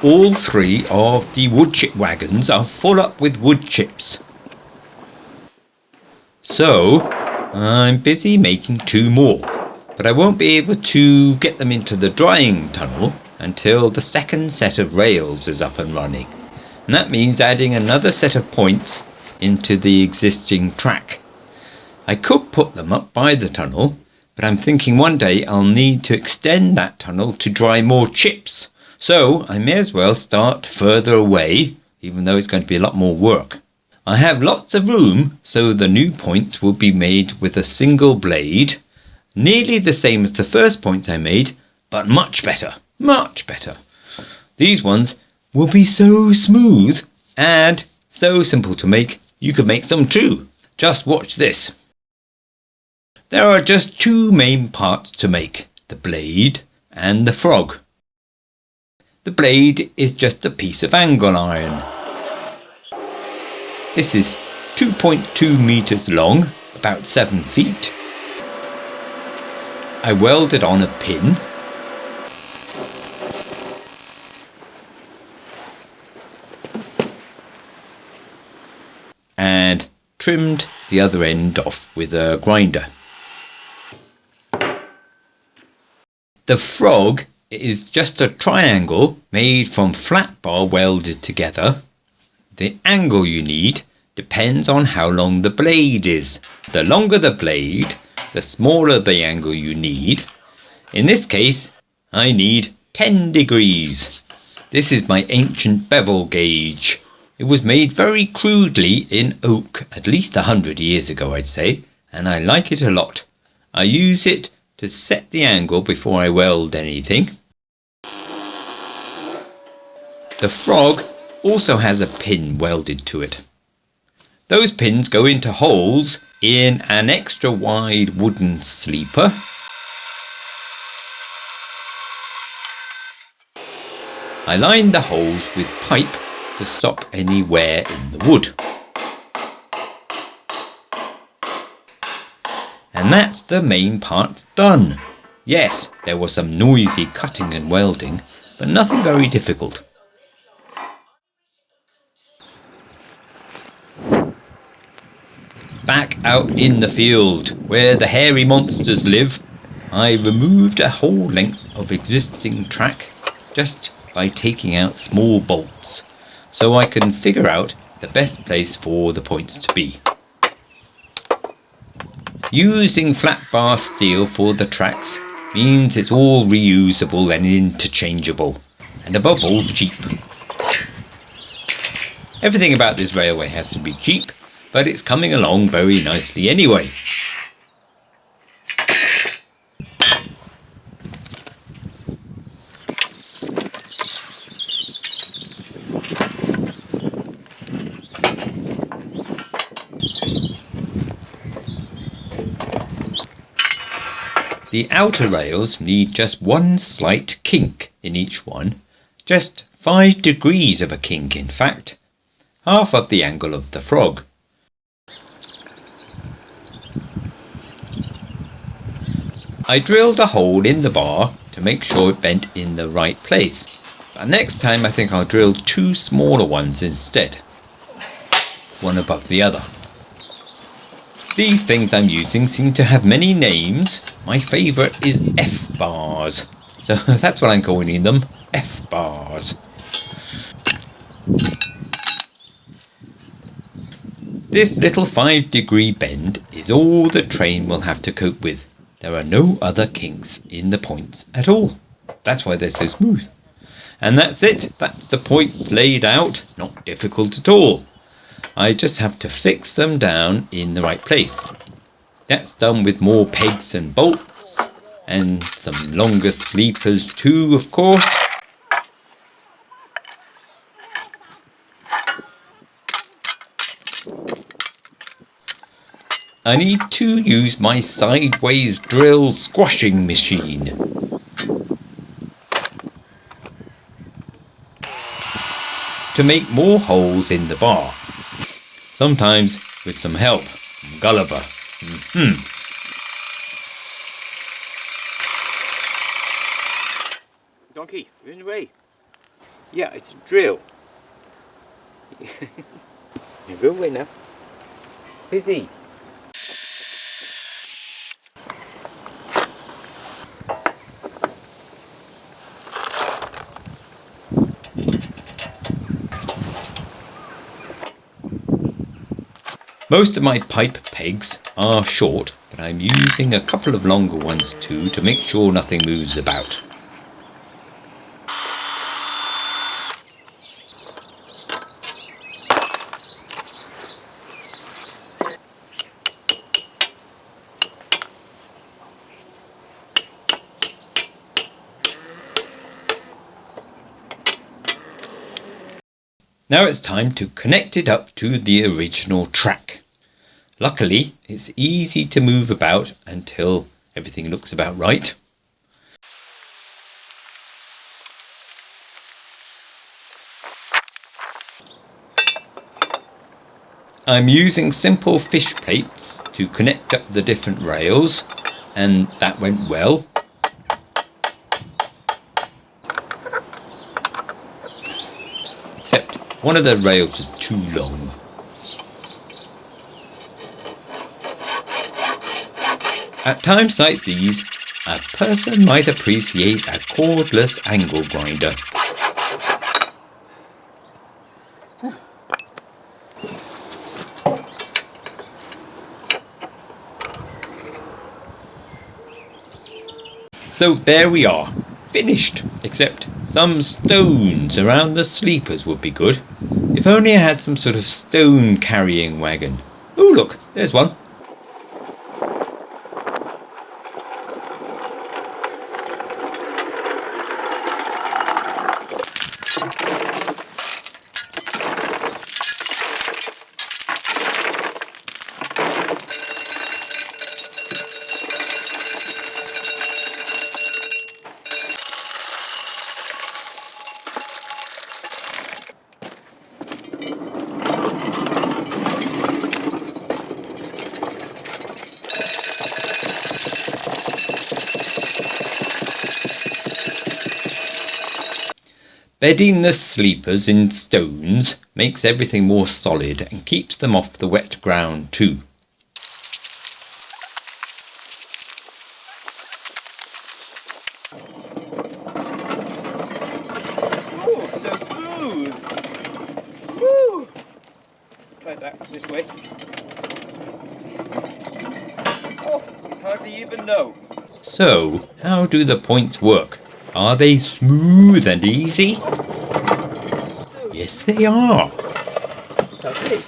all three of the wood chip wagons are full up with wood chips. So I'm busy making 2 more, but I won't be able to get them into the drying tunnel until the second set of rails is up and running. And that means adding another set of points into the existing track. I could put them up by the tunnel, but I'm thinking one day I'll need to extend that tunnel to dry more chips. So I may as well start further away, even though it's going to be a lot more work. I have lots of room, so the new points will be made with a single blade, nearly the same as the first points I made, but much better, much better. These ones will be so smooth and so simple to make, you could make them too. Just watch this. There are just 2 main parts to make, the blade and the frog. The blade is just a piece of angle iron. This is 2.2 meters long, about 7 feet. I welded on a pin. And trimmed the other end off with a grinder. The frog is just a triangle made from flat bar welded together. The angle you need depends on how long the blade is. The longer the blade, the smaller the angle you need. In this case, I need 10 degrees. This is my ancient bevel gauge. It was made very crudely in oak at least 100 years ago, I'd say, and I like it a lot. I use it to set the angle before I weld anything. The frog also has a pin welded to it. Those pins go into holes in an extra wide wooden sleeper. I lined the holes with pipe to stop any wear in the wood. And that's the main part done. Yes, there was some noisy cutting and welding, but nothing very difficult. Back out in the field, where the hairy monsters live, I removed a whole length of existing track just by taking out small bolts, so I can figure out the best place for the points to be. Using flat bar steel for the tracks means it's all reusable and interchangeable, and above all cheap. Everything about this railway has to be cheap, but it's coming along very nicely anyway. The outer rails need just one slight kink in each one, just 5 degrees of a kink in fact, half of the angle of the frog. I drilled a hole in the bar to make sure it bent in the right place, but next time I think I'll drill 2 smaller ones instead, one above the other. These things I'm using seem to have many names. My favourite is F-bars, so that's what I'm calling them, F-bars. This little 5-degree bend is all the train will have to cope with. There are no other kinks in the points at all. That's why they're so smooth. And that's it. That's the points laid out. Not difficult at all. I just have to fix them down in the right place. That's done with more pegs and bolts, and some longer sleepers too, of course. I need to use my sideways drill squashing machine. To make more holes in the bar. Sometimes with some help from Gulliver. Donkey, you're in the way. Yeah, it's a drill. You go away now. Busy. Most of my pipe pegs are short, but I'm using a couple of longer ones too to make sure nothing moves about. Now it's time to connect it up to the original track. Luckily, it's easy to move about until everything looks about right. I'm using simple fish plates to connect up the different rails, and that went well. Except one of the rails is too long. At times like these, a person might appreciate a cordless angle grinder. So there we are, finished, except some stones around the sleepers would be good. If only I had some sort of stone carrying wagon. Oh look, there's one. Bedding the sleepers in stones makes everything more solid and keeps them off the wet ground too. Oh, so smooth! Woo! Try that this way. Oh, hardly even know. So, how do the points work? Are they smooth and easy? Yes, they are. Okay.